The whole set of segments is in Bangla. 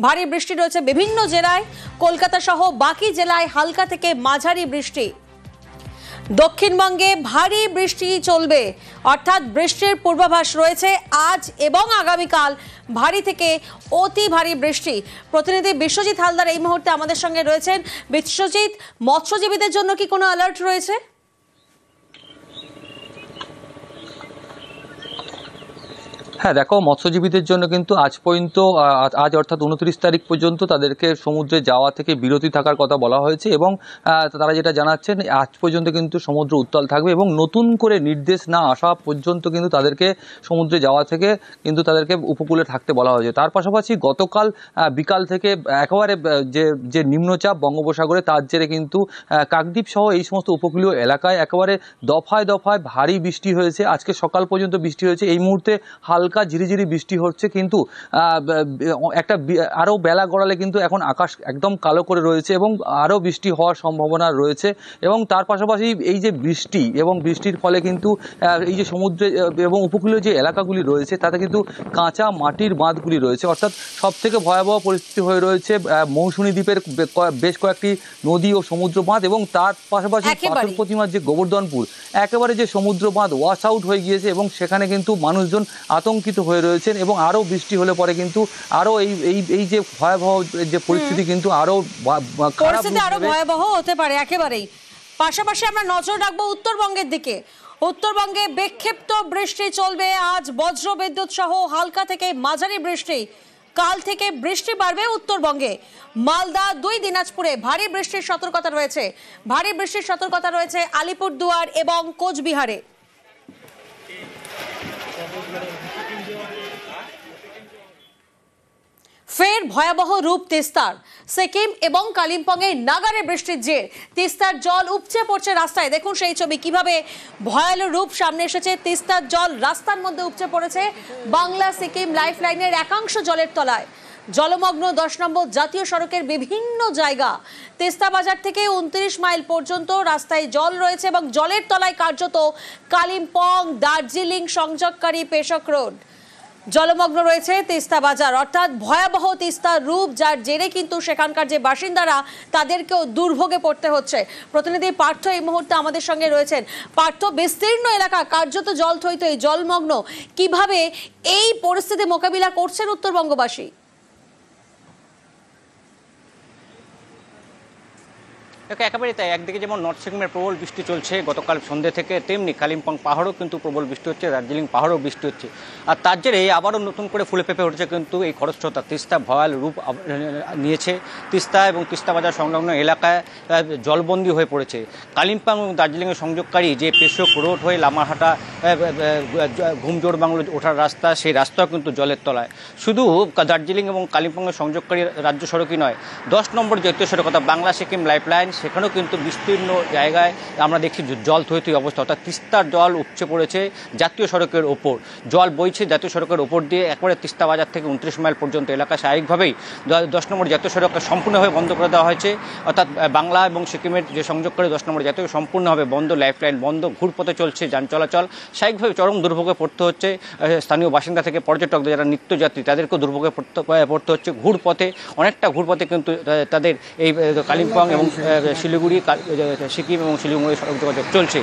ভারী বৃষ্টি রয়েছে বিভিন্ন জেলায়, কলকাতা সহ বাকি জেলায় হালকা থেকে মাঝারি বৃষ্টি। দক্ষিণবঙ্গে ভারী বৃষ্টি চলবে, অর্থাৎ বৃষ্টির পূর্বাভাস রয়েছে আজ এবং আগামীকাল। ভারী থেকে অতি ভারী বৃষ্টি। প্রতিনিধি বিশ্বজিৎ হালদার এই মুহূর্তে আমাদের সঙ্গে রয়েছেন। বিশ্বজিৎ, মৎস্যজীবীদের জন্য কি কোনো অ্যালার্ট রয়েছে? হ্যাঁ দেখো, মৎস্যজীবীদের জন্য কিন্তু আজ পর্যন্ত আজ অর্থাৎ 29 তারিখ পর্যন্ত তাদেরকে সমুদ্রে যাওয়া থেকে বিরতি থাকার কথা বলা হয়েছে এবং তারা যেটা জানাচ্ছেন আজ পর্যন্ত কিন্তু সমুদ্র উত্তাল থাকবে এবং নতুন করে নির্দেশ না আসা পর্যন্ত কিন্তু তাদেরকে সমুদ্রে যাওয়া থেকে কিন্তু তাদেরকে উপকূলে থাকতে বলা হয়েছে। তার পাশাপাশি গতকাল বিকাল থেকে একেবারে যে নিম্নচাপ বঙ্গোপসাগরে তার জেরে কিন্তু কাকদ্বীপ সহ এই সমস্ত উপকূলীয় এলাকায় একেবারে দফায় দফায় ভারী বৃষ্টি হয়েছে। আজকে সকাল পর্যন্ত বৃষ্টি হয়েছে। এই মুহূর্তে হালকা ঝিরিঝিরি বৃষ্টি হচ্ছে, কিন্তু একটা আরও বেলা গড়ালে কিন্তু এখন আকাশ একদম কালো করে রয়েছে এবং আরও বৃষ্টি হওয়ার সম্ভাবনা রয়েছে। এবং তার পাশাপাশি এই যে বৃষ্টি এবং বৃষ্টির ফলে কিন্তু এই যে সমুদ্রে এবং উপকূলীয় যে এলাকাগুলি রয়েছে তাতে কিন্তু কাঁচা মাটির বাঁধগুলি রয়েছে, অর্থাৎ সব থেকে ভয়াবহ পরিস্থিতি হয়ে রয়েছে মৌসুমী দ্বীপের বেশ কয়েকটি নদী ও সমুদ্র বাঁধ এবং তার পাশাপাশি পাথর প্রতিমার যে গোবর্ধনপুর একেবারে যে সমুদ্র বাঁধ ওয়াশ আউট হয়ে গিয়েছে এবং সেখানে কিন্তু মানুষজন আতঙ্কিত হয়ে রয়েছেন এবং আরও বৃষ্টি হলে পরে কিন্তু আরও এই যে ভয়াবহ যে পরিস্থিতি কিন্তু আরও ভয়াবহ হতে পারে একেবারেই। পাশাপাশি আমরা নজর রাখবো উত্তরবঙ্গের দিকে। উত্তরবঙ্গে বিক্ষিপ্ত বৃষ্টি চলবে আজ, বজ্রবিদ্যুৎ সহ হালকা থেকে মাঝারি বৃষ্টি। কাল থেকে বৃষ্টি বাড়বে উত্তরবঙ্গে। মালদা, 2 দিনাজপুরে ভারী বৃষ্টির সতর্কতা রয়েছে। ভারী বৃষ্টির সতর্কতা রয়েছে আলিপুরদুয়ার এবং কোচবিহারে। ফের ভয়াবহ রূপ তিস্তার। সিকিম এবং কালিম্পংয়ে নাগারে বৃষ্টির জের তিস্তার জল উপচে পড়ছে রাস্তায়। দেখুন সেই ছবি, কিভাবে ভয়াল রূপ সামনে এসেছে। তিস্তার জল রাস্তার মধ্যে উপচে পড়েছে। বাংলা সিকিম লাইফ লাইনের একাংশ জলের তলায়। জলমগ্ন 10 নম্বর জাতীয় সড়কের বিভিন্ন জায়গা। তিস্তা বাজার থেকে 29 মাইল পর্যন্ত রাস্তায় জল রয়েছে এবং জলের তলায় কার্যত কালিম্পং দার্জিলিং সংযোগকারী পেশক রোড। জলমগ্ন রয়েছে তিস্তা বাজার, অর্থাৎ ভয়াবহ তিস্তার রূপ, যার জেরে কিন্তু সেখানকার যে বাসিন্দারা তাদেরকেও দুর্ভোগে পড়তে হচ্ছে। প্রতিনিধি পার্থ এই মুহূর্তে আমাদের সঙ্গে রয়েছেন। পার্থ, বিস্তীর্ণ এলাকা কার্যত জল থইথই, জলমগ্ন, কিভাবে এই পরিস্থিতি মোকাবিলা করছেন উত্তরবঙ্গবাসী? একেবারেই তাই। একদিকে যেমন নর্থ সিকিমের প্রবল বৃষ্টি চলছে গতকাল সন্ধ্যে থেকে, তেমনি কালিম্পং পাহাড়েও কিন্তু প্রবল বৃষ্টি হচ্ছে, দার্জিলিং পাহাড়েও বৃষ্টি হচ্ছে। আর তার জেরে আবারও নতুন করে ফুলে ফেঁপে উঠেছে কিন্তু এই খরস্রোতা। তিস্তা ভয়াল রূপ নিয়েছে। তিস্তা এবং তিস্তা বাজার সংলগ্ন এলাকায় জলবন্দী হয়ে পড়েছে। কালিম্পং এবং দার্জিলিংয়ের সংযোগকারী যে পেশক রোড হয়ে লামারহাটা ঘুমজোড় বাংলো ওঠার রাস্তা, সেই রাস্তাও কিন্তু জলের তলায়। শুধু দার্জিলিং এবং কালিম্পংয়ের সংযোগকারী রাজ্য সড়কই নয়, 10 নম্বর জাতীয় সড়ক অর্থাৎ বাংলা সিকিম লাইফ লাইন, সেখানেও কিন্তু বিস্তীর্ণ জায়গায় আমরা দেখছি জল থই অবস্থা, অর্থাৎ তিস্তার জল উপচে পড়েছে জাতীয় সড়কের ওপর। জল বইছে জাতীয় সড়কের ওপর দিয়ে একবারে তিস্তা বাজার থেকে 29 মাইল পর্যন্ত এলাকা স্বাভাবিকভাবেই 10 নম্বর জাতীয় সড়ককে সম্পূর্ণভাবে বন্ধ করে দেওয়া হয়েছে, অর্থাৎ বাংলা এবং সিকিমের যে সংযোগকারী 10 নম্বর জাতীয় সম্পূর্ণভাবে বন্ধ, লাইফ লাইন বন্ধ, ঘুরপথে চলছে যান চলাচল। স্বাভাবিকভাবে চরম দুর্ভোগে পড়তে হচ্ছে স্থানীয় বাসিন্দা থেকে পর্যটকদের, যারা নিত্যযাত্রী তাদেরকেও দুর্ভোগে পড়তে হচ্ছে। ঘুরপথে অনেকটা ঘুরপথে কিন্তু তাদের এই কালিম্পং এবং শিলিগুড়ি, সিকিম এবং শিলিগুড়ি সড়ক যোগাযোগ চলছে।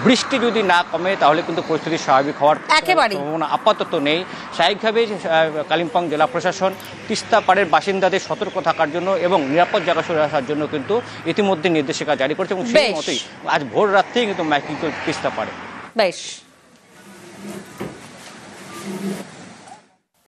বৃষ্টি যদি না কমে তাহলে কিন্তু পরিস্থিতি স্বাভাবিক হওয়ার সম্ভাবনা আপাতত নেই। স্বাভাবিকভাবে কালিম্পং জেলা প্রশাসন তিস্তা পাড়ের বাসিন্দাদের সতর্ক থাকার জন্য এবং নিরাপদ জায়গা সরে আসার জন্য কিন্তু ইতিমধ্যে নির্দেশিকা জারি করেছে এবং সেই মতোই আজ ভোর রাত্রেই কিন্তু তিস্তা পাড়ে। বেশ।